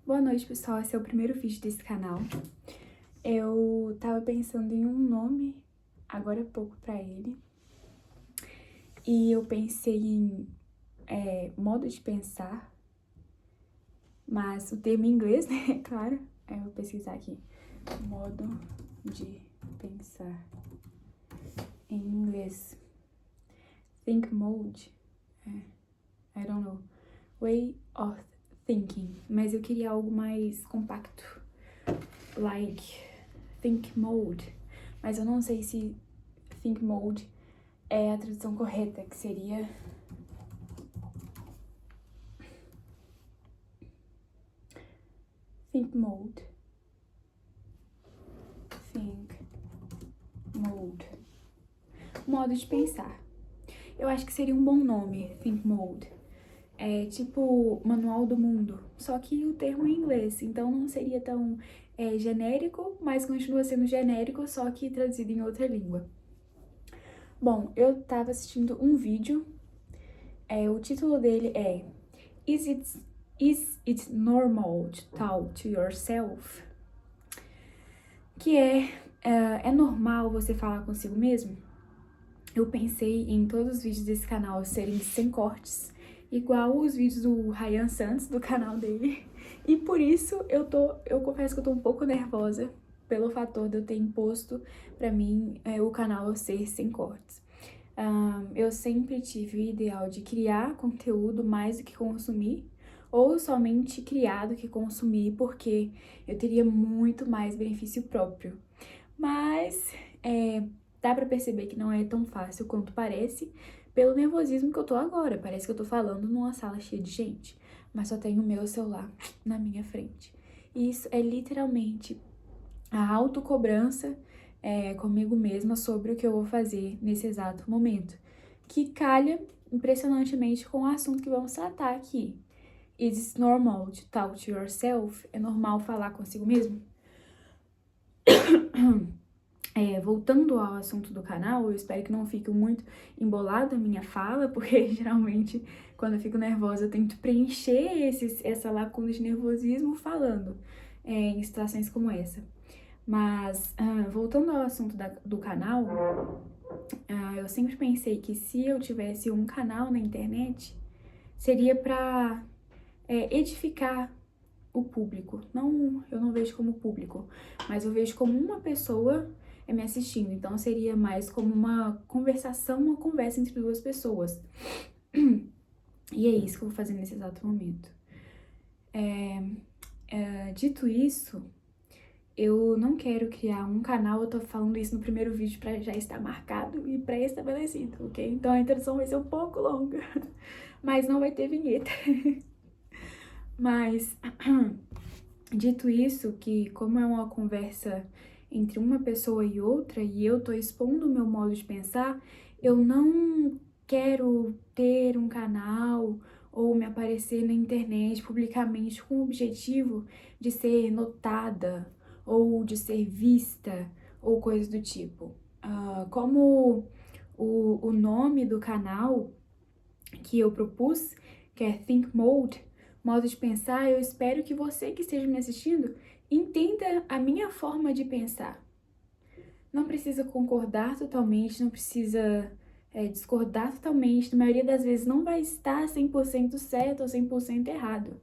Boa noite, pessoal. Esse é o primeiro vídeo desse canal. Eu tava pensando em um nome agora há pouco pra ele. E eu pensei em modo de pensar, mas o termo em inglês, né? É claro. Eu vou pesquisar aqui. Modo de pensar em inglês. Think mode. I don't know. Way of thinking. Mas eu queria algo mais compacto. Like think mode. Mas eu não sei se think mode é a tradução correta, que seria think mode. Think mode. Modo de pensar. Eu acho que seria um bom nome, think mode. É tipo manual do mundo, só que o termo é em inglês, então não seria tão genérico, mas continua sendo genérico, só que traduzido em outra língua. Bom, eu tava assistindo um vídeo, o título dele é Is it normal to talk to yourself? Que é normal você falar consigo mesmo? Eu pensei em todos os vídeos desse canal serem sem cortes, igual os vídeos do Ryan Santos, do canal dele. E por isso eu confesso que eu tô um pouco nervosa pelo fator de eu ter imposto pra mim o canal ser sem cortes. Eu sempre tive o ideal de criar conteúdo mais do que consumir, ou somente criar do que consumir, porque eu teria muito mais benefício próprio. Mas dá pra perceber que não é tão fácil quanto parece, pelo nervosismo que eu tô agora. Parece que eu tô falando numa sala cheia de gente, mas só tenho o meu celular na minha frente. E isso é literalmente a autocobrança comigo mesma sobre o que eu vou fazer nesse exato momento, que calha impressionantemente com o assunto que vamos tratar aqui. Is it normal to talk to yourself? É normal falar consigo mesmo? Voltando ao assunto do canal, eu espero que não fique muito embolada a minha fala, porque geralmente quando eu fico nervosa eu tento preencher essa lacuna de nervosismo falando em situações como essa. Mas, voltando ao assunto do canal, eu sempre pensei que se eu tivesse um canal na internet, seria pra edificar o público. Não, eu não vejo como público, mas eu vejo como uma pessoa me assistindo. Então seria mais como uma conversação, uma conversa entre duas pessoas. E é isso que eu vou fazer nesse exato momento. Dito isso, eu não quero criar um canal, eu tô falando isso no primeiro vídeo pra já estar marcado e pré-estabelecido, ok? Então a introdução vai ser um pouco longa, mas não vai ter vinheta. Mas, dito isso, que como é uma conversa entre uma pessoa e outra, e eu tô expondo o meu modo de pensar, eu não quero ter um canal ou me aparecer na internet publicamente com o objetivo de ser notada ou de ser vista ou coisa do tipo. Como o nome do canal que eu propus, que é Think Mode, modo de pensar, eu espero que você que esteja me assistindo entenda a minha forma de pensar. Não precisa concordar totalmente, não precisa discordar totalmente, na maioria das vezes não vai estar 100% certo ou 100% errado.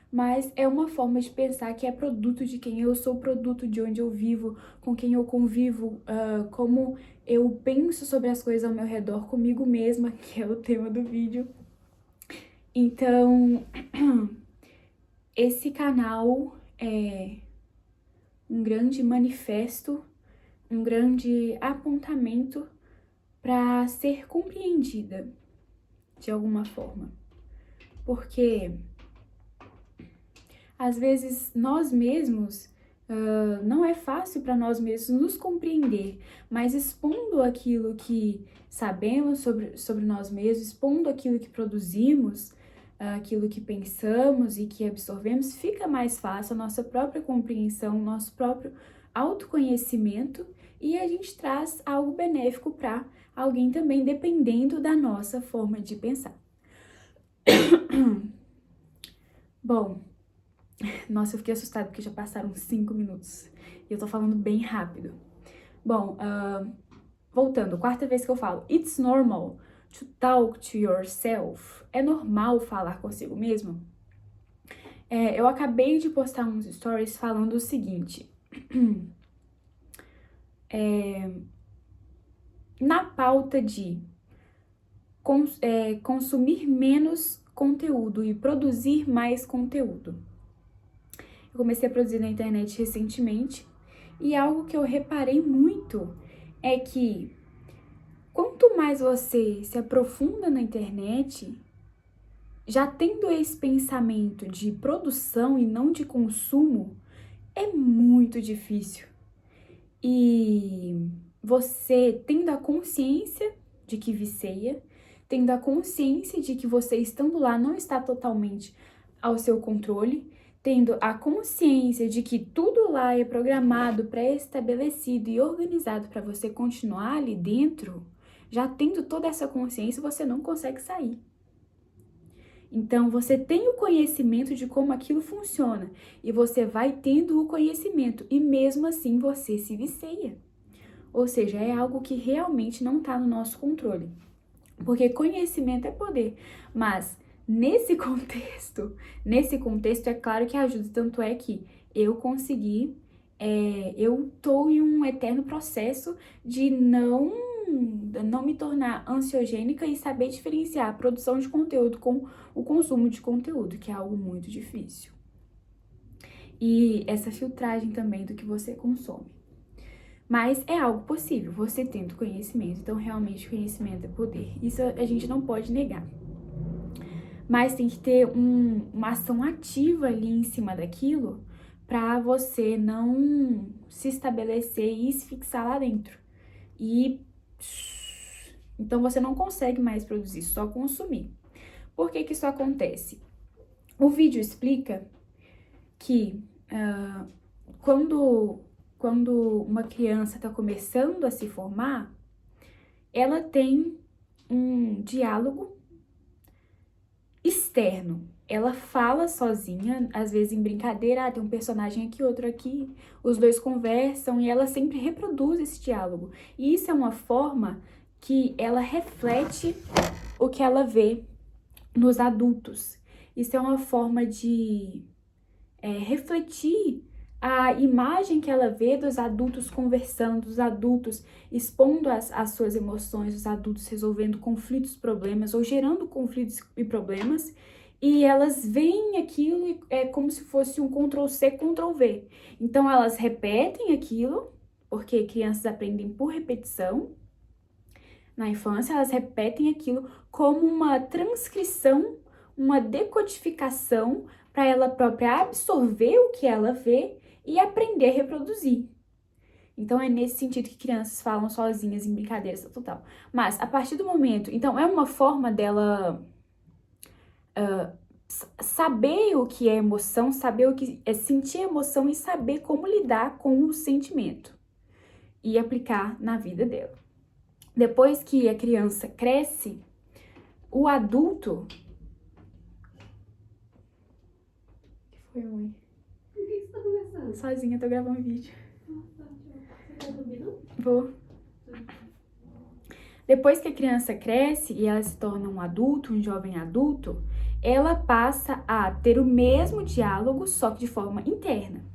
Mas é uma forma de pensar que é produto de quem eu sou, produto de onde eu vivo, com quem eu convivo, como eu penso sobre as coisas ao meu redor comigo mesma, que é o tema do vídeo. Então, esse canal é um grande manifesto, um grande apontamento para ser compreendida de alguma forma. Porque às vezes nós mesmos não é fácil para nós mesmos nos compreender, mas expondo aquilo que sabemos sobre nós mesmos, expondo aquilo que produzimos, aquilo que pensamos e que absorvemos, fica mais fácil a nossa própria compreensão, nosso próprio autoconhecimento, e a gente traz algo benéfico para alguém também, dependendo da nossa forma de pensar. Bom, nossa, eu fiquei assustada porque já passaram 5 minutos. E eu tô falando bem rápido. Bom, voltando, quarta vez que eu falo. It's normal to talk to yourself. É normal falar consigo mesmo? Eu acabei de postar uns stories falando o seguinte. Na pauta de consumir menos conteúdo e produzir mais conteúdo. Eu comecei a produzir na internet recentemente e algo que eu reparei muito é que quanto mais você se aprofunda na internet, já tendo esse pensamento de produção e não de consumo, é muito difícil. E você tendo a consciência de que vicia, tendo a consciência de que você estando lá não está totalmente ao seu controle, tendo a consciência de que tudo lá é programado, pré-estabelecido e organizado para você continuar ali dentro, já tendo toda essa consciência, você não consegue sair. Então, você tem o conhecimento de como aquilo funciona e você vai tendo o conhecimento e mesmo assim você se vicia. Ou seja, é algo que realmente não está no nosso controle. Porque conhecimento é poder, mas nesse contexto é claro que ajuda, tanto é que eu consegui, eu tô em um eterno processo de não me tornar ansiogênica e saber diferenciar a produção de conteúdo com o consumo de conteúdo, que é algo muito difícil. E essa filtragem também do que você consome. Mas é algo possível, você tendo conhecimento. Então, realmente, conhecimento é poder. Isso a gente não pode negar. Mas tem que ter uma ação ativa ali em cima daquilo para você não se estabelecer e se fixar lá dentro. E então você não consegue mais produzir, só consumir. Por que que isso acontece? O vídeo explica que quando uma criança está começando a se formar, ela tem um diálogo externo. Ela fala sozinha, às vezes em brincadeira, tem um personagem aqui, outro aqui, os dois conversam e ela sempre reproduz esse diálogo. E isso é uma forma que ela reflete o que ela vê nos adultos. Isso é uma forma de refletir a imagem que ela vê dos adultos conversando, dos adultos expondo as suas emoções, os adultos resolvendo conflitos, problemas ou gerando conflitos e problemas, e elas veem aquilo como se fosse um Ctrl+C, Ctrl+V. Então elas repetem aquilo, porque crianças aprendem por repetição. Na infância, elas repetem aquilo como uma transcrição, uma decodificação para ela própria absorver o que ela vê e aprender a reproduzir. Então, é nesse sentido que crianças falam sozinhas em brincadeiras total. Mas, a partir do momento... Então, é uma forma dela saber o que é emoção, saber o que é sentir emoção e saber como lidar com o sentimento. E aplicar na vida dela. Depois que a criança cresce, o adulto... O que foi, mãe? Por que você tá conversando? Sozinha, tô gravando vídeo. Você tá dormindo? Vou. Depois que a criança cresce e ela se torna um adulto, um jovem adulto, ela passa a ter o mesmo diálogo, só que de forma interna.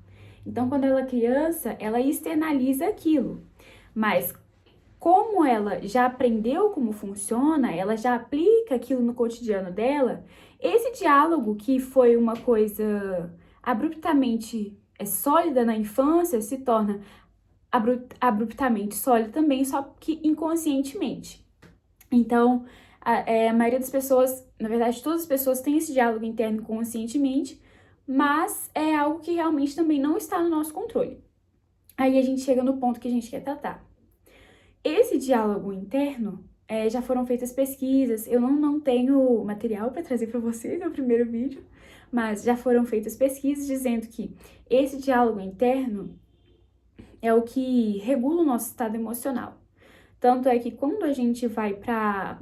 Então, quando ela é criança, ela externaliza aquilo. Mas como ela já aprendeu como funciona, ela já aplica aquilo no cotidiano dela, esse diálogo que foi uma coisa abruptamente sólida na infância se torna abruptamente sólida também, só que inconscientemente. Então, a maioria das pessoas, na verdade, todas as pessoas têm esse diálogo interno conscientemente, mas é algo que realmente também não está no nosso controle. Aí a gente chega no ponto que a gente quer tratar. Esse diálogo interno, já foram feitas pesquisas, eu não tenho material para trazer para vocês no primeiro vídeo, mas já foram feitas pesquisas dizendo que esse diálogo interno é o que regula o nosso estado emocional. Tanto é que quando a gente vai para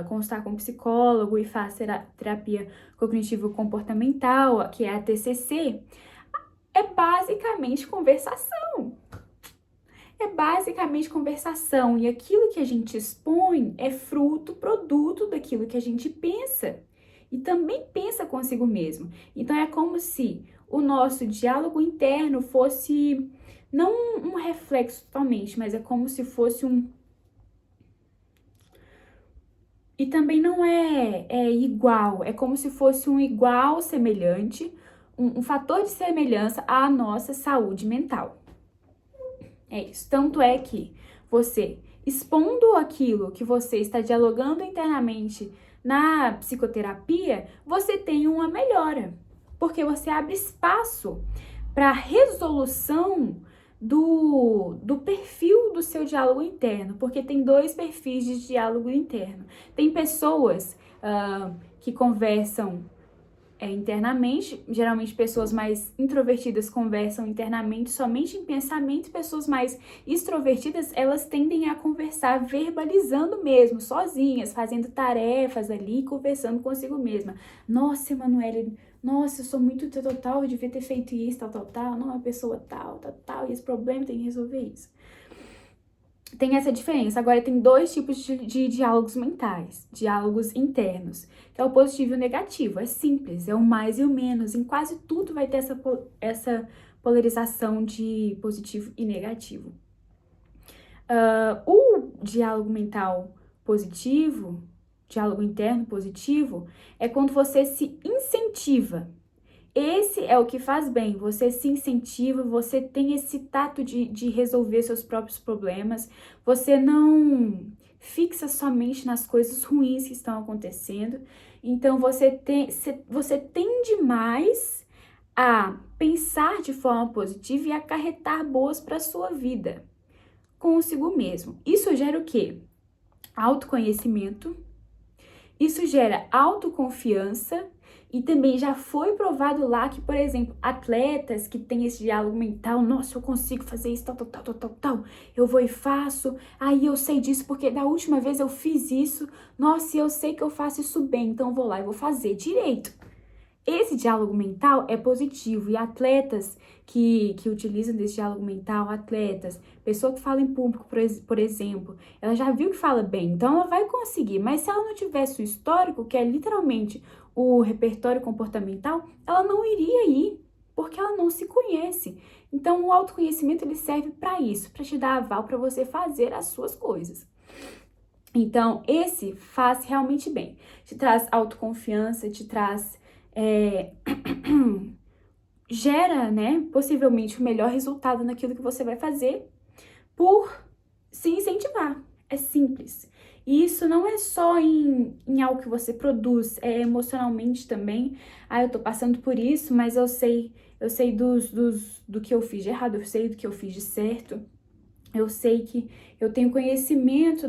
consultar com um psicólogo e faz terapia cognitivo-comportamental, que é a TCC, é basicamente conversação. É basicamente conversação. E aquilo que a gente expõe é produto daquilo que a gente pensa. E também pensa consigo mesmo. Então é como se o nosso diálogo interno fosse, não um reflexo totalmente, mas é como se fosse um... E também não é igual, é como se fosse um igual semelhante, um fator de semelhança à nossa saúde mental. É isso. Tanto é que você, expondo aquilo que você está dialogando internamente na psicoterapia, você tem uma melhora, porque você abre espaço para resolução do perfil do seu diálogo interno, porque tem 2 perfis de diálogo interno. Tem pessoas que conversam internamente, geralmente pessoas mais introvertidas conversam internamente somente em pensamento, pessoas mais extrovertidas, elas tendem a conversar verbalizando mesmo, sozinhas, fazendo tarefas ali, conversando consigo mesma. Nossa, Emanuele, nossa, eu sou muito tal, eu devia ter feito isso, tal, não é uma pessoa tal, e esse problema tem que resolver isso. Tem essa diferença. Agora, tem 2 tipos de diálogos mentais, diálogos internos, que é o positivo e o negativo. É simples, é o mais e o menos. Em quase tudo vai ter essa polarização de positivo e negativo. O diálogo mental positivo, diálogo interno positivo, é quando você se incentiva. Esse é o que faz bem, você se incentiva, você tem esse tato de resolver seus próprios problemas, você não fixa somente nas coisas ruins que estão acontecendo, então você tende mais a pensar de forma positiva e acarretar boas para a sua vida, consigo mesmo. Isso gera o quê? Autoconhecimento, isso gera autoconfiança. E também já foi provado lá que, por exemplo, atletas que têm esse diálogo mental, nossa, eu consigo fazer isso, tal, eu vou e faço, aí eu sei disso porque da última vez eu fiz isso, nossa, eu sei que eu faço isso bem, então eu vou lá e vou fazer direito. Esse diálogo mental é positivo e atletas que utilizam desse diálogo mental, pessoa que fala em público, por exemplo, ela já viu que fala bem, então ela vai conseguir, mas se ela não tivesse o histórico, que é literalmente o repertório comportamental, ela não iria ir, porque ela não se conhece. Então o autoconhecimento ele serve para isso, para te dar aval para você fazer as suas coisas. Então esse faz realmente bem, te traz autoconfiança, te traz gera, né, possivelmente o melhor resultado naquilo que você vai fazer por se incentivar. É simples. E isso não é só em algo que você produz, é emocionalmente também. Ah, eu tô passando por isso, mas eu sei do que eu fiz de errado, eu sei do que eu fiz de certo. Eu sei que eu tenho conhecimento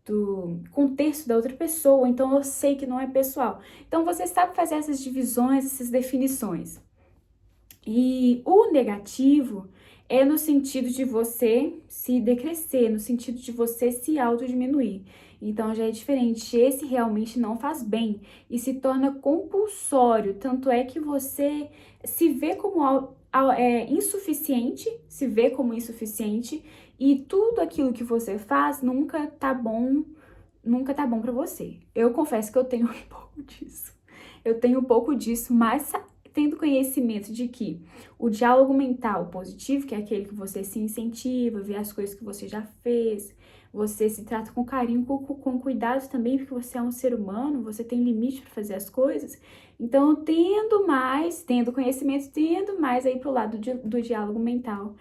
do contexto da outra pessoa, então eu sei que não é pessoal. Então você sabe fazer essas divisões, essas definições. E o negativo é no sentido de você se decrescer, no sentido de você se autodiminuir. Então já é diferente, esse realmente não faz bem e se torna compulsório, tanto é que você se vê como insuficiente, e tudo aquilo que você faz nunca tá bom pra você. Eu confesso que eu tenho um pouco disso. Mas tendo conhecimento de que o diálogo mental positivo, que é aquele que você se incentiva, vê as coisas que você já fez, você se trata com carinho, com cuidado também, porque você é um ser humano, você tem limite para fazer as coisas. Então, tendo conhecimento, tendo mais aí pro lado do diálogo mental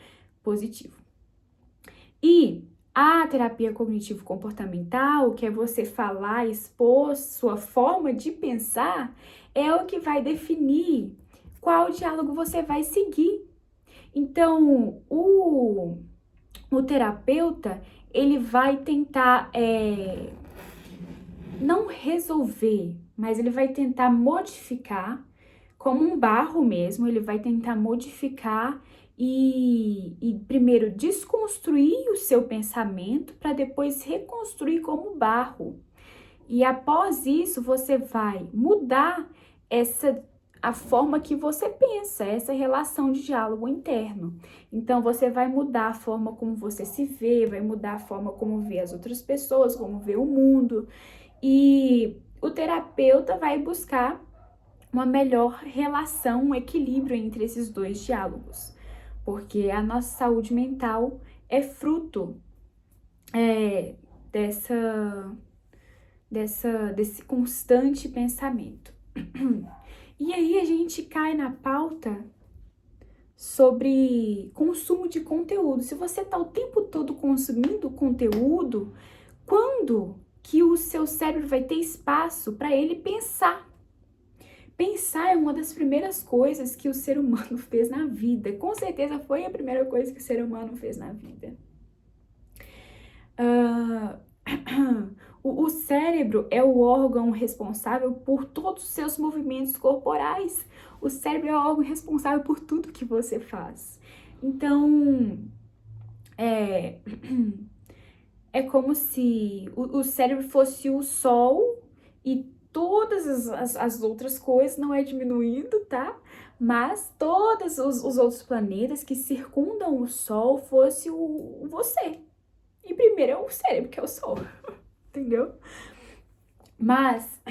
positivo. E a terapia cognitivo-comportamental, que é você falar, expor sua forma de pensar, é o que vai definir qual diálogo você vai seguir. Então, o terapeuta, ele vai tentar não resolver, mas ele vai tentar modificar, como um barro mesmo, ele vai tentar modificar e primeiro desconstruir o seu pensamento para depois reconstruir como barro. E após isso, você vai mudar a forma que você pensa, essa relação de diálogo interno. Então, você vai mudar a forma como você se vê, vai mudar a forma como vê as outras pessoas, como vê o mundo. E o terapeuta vai buscar uma melhor relação, um equilíbrio entre esses dois diálogos. Porque a nossa saúde mental é fruto desse constante pensamento. E aí a gente cai na pauta sobre consumo de conteúdo. Se você está o tempo todo consumindo conteúdo, quando que o seu cérebro vai ter espaço para ele pensar? Pensar é uma das primeiras coisas que o ser humano fez na vida. Com certeza foi a primeira coisa que o ser humano fez na vida. O cérebro é o órgão responsável por todos os seus movimentos corporais. O cérebro é o órgão responsável por tudo que você faz. Então, é como se o cérebro fosse o sol e todas as outras coisas, não é diminuindo, tá? Mas todos os outros planetas que circundam o sol fosse você. E primeiro é o cérebro, que é o sol, entendeu? Mas,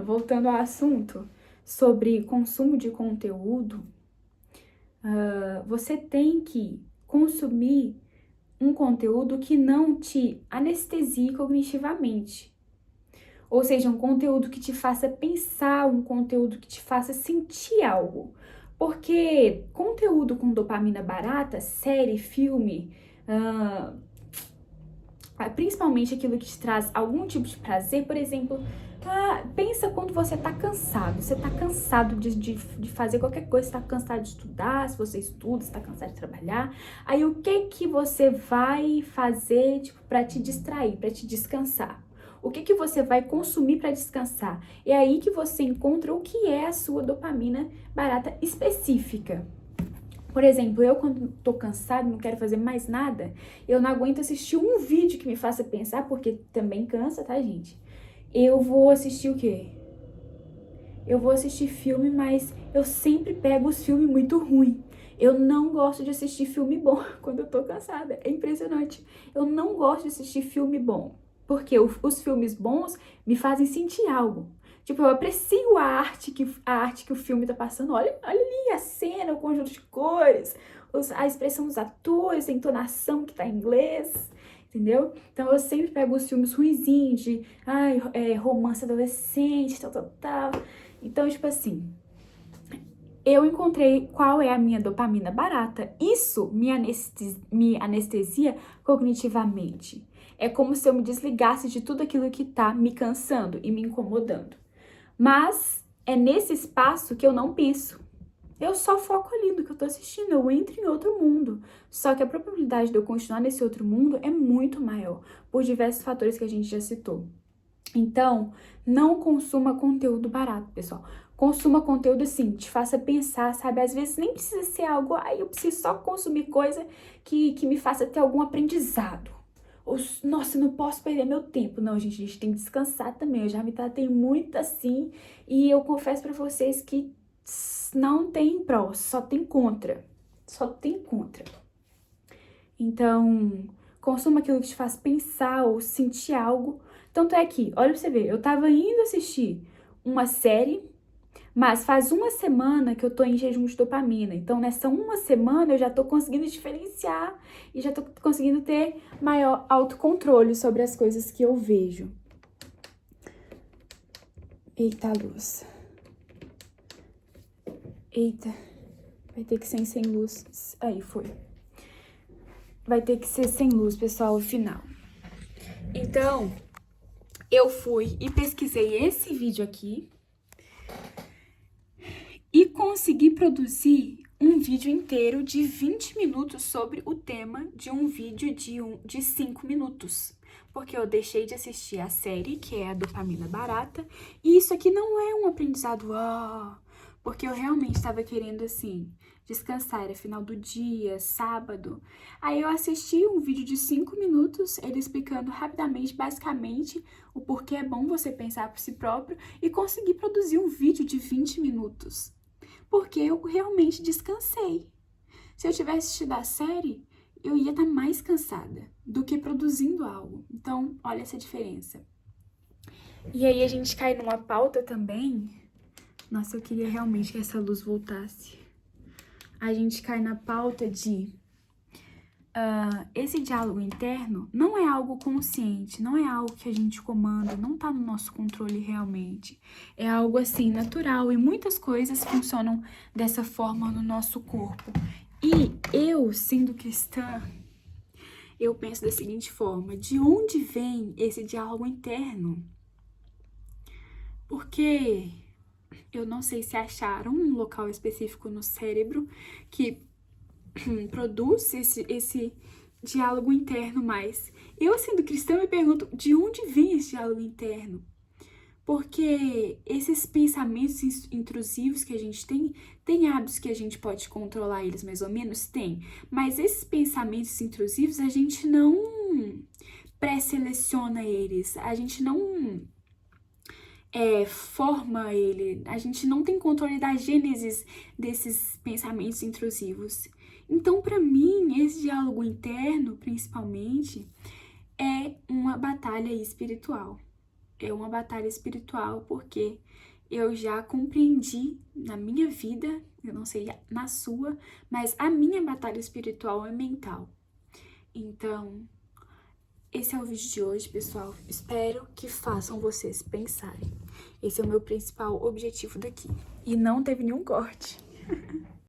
voltando ao assunto sobre consumo de conteúdo, você tem que consumir um conteúdo que não te anestesie cognitivamente. Ou seja, um conteúdo que te faça pensar, um conteúdo que te faça sentir algo. Porque conteúdo com dopamina barata, série, filme, principalmente aquilo que te traz algum tipo de prazer, por exemplo, pensa quando você tá cansado. Você tá cansado de fazer qualquer coisa, você tá cansado de estudar, se você estuda, você tá cansado de trabalhar. Aí o que você vai fazer, tipo, pra te distrair, pra te descansar? O que você vai consumir para descansar? É aí que você encontra o que é a sua dopamina barata específica. Por exemplo, eu quando tô cansada, não quero fazer mais nada, eu não aguento assistir um vídeo que me faça pensar, porque também cansa, tá, gente? Eu vou assistir o quê? Eu vou assistir filme, mas eu sempre pego os filmes muito ruins. Eu não gosto de assistir filme bom quando eu tô cansada. É impressionante. Eu não gosto de assistir filme bom. Porque os filmes bons me fazem sentir algo. Tipo, eu aprecio a arte que o filme tá passando. Olha ali a cena, o conjunto de cores, a expressão dos atores, a entonação que tá em inglês, entendeu? Então eu sempre pego os filmes ruinzinhos de romance adolescente, tal. Então, tipo assim, eu encontrei qual é a minha dopamina barata. Isso me anestesia cognitivamente. É como se eu me desligasse de tudo aquilo que tá me cansando e me incomodando. Mas é nesse espaço que eu não penso. Eu só foco ali no que eu tô assistindo, eu entro em outro mundo. Só que a probabilidade de eu continuar nesse outro mundo é muito maior, por diversos fatores que a gente já citou. Então, não consuma conteúdo barato, pessoal. Consuma conteúdo assim, te faça pensar, sabe? Às vezes nem precisa ser algo, eu preciso só consumir coisa que me faça ter algum aprendizado. Nossa, eu não posso perder meu tempo. Não, gente, a gente tem que descansar também. Eu já me tratei muito assim e eu confesso pra vocês que não tem pró, só tem contra. Só tem contra. Então, consuma aquilo que te faz pensar ou sentir algo. Tanto é que, olha pra você ver, eu tava indo assistir uma série, mas faz uma semana que eu tô em jejum de dopamina. Então, nessa uma semana, eu já tô conseguindo diferenciar e já tô conseguindo ter maior autocontrole sobre as coisas que eu vejo. Eita, luz. Eita, vai ter que ser sem luz. Aí, foi. Vai ter que ser sem luz, pessoal, o final. Então, eu fui e pesquisei esse vídeo aqui e consegui produzir um vídeo inteiro de 20 minutos sobre o tema de um vídeo de 5 minutos. Porque eu deixei de assistir a série, que é a dopamina barata, e isso aqui não é um aprendizado, porque eu realmente estava querendo, assim, descansar, era final do dia, sábado. Aí eu assisti um vídeo de 5 minutos, ele explicando rapidamente, basicamente, o porquê é bom você pensar por si próprio e consegui produzir um vídeo de 20 minutos, porque eu realmente descansei. Se eu tivesse assistido a série, eu ia estar mais cansada do que produzindo algo. Então, olha essa diferença. E aí a gente cai numa pauta também. Nossa, eu queria realmente que essa luz voltasse. A gente cai na pauta de esse diálogo interno não é algo consciente, não é algo que a gente comanda, não tá no nosso controle realmente. É algo assim, natural, e muitas coisas funcionam dessa forma no nosso corpo. E eu, sendo cristã, eu penso da seguinte forma: de onde vem esse diálogo interno? Porque eu não sei se acharam um local específico no cérebro que produz esse diálogo interno, mas eu, sendo cristã, me pergunto de onde vem esse diálogo interno? Porque esses pensamentos intrusivos que a gente tem hábitos que a gente pode controlar eles mais ou menos? Tem. Mas esses pensamentos intrusivos, a gente não pré-seleciona eles, a gente não forma ele, a gente não tem controle da gênese desses pensamentos intrusivos. Então, para mim, esse diálogo interno, principalmente, é uma batalha espiritual. É uma batalha espiritual porque eu já compreendi na minha vida, eu não sei na sua, mas a minha batalha espiritual é mental. Então, esse é o vídeo de hoje, pessoal. Espero que façam vocês pensarem. Esse é o meu principal objetivo daqui. E não teve nenhum corte.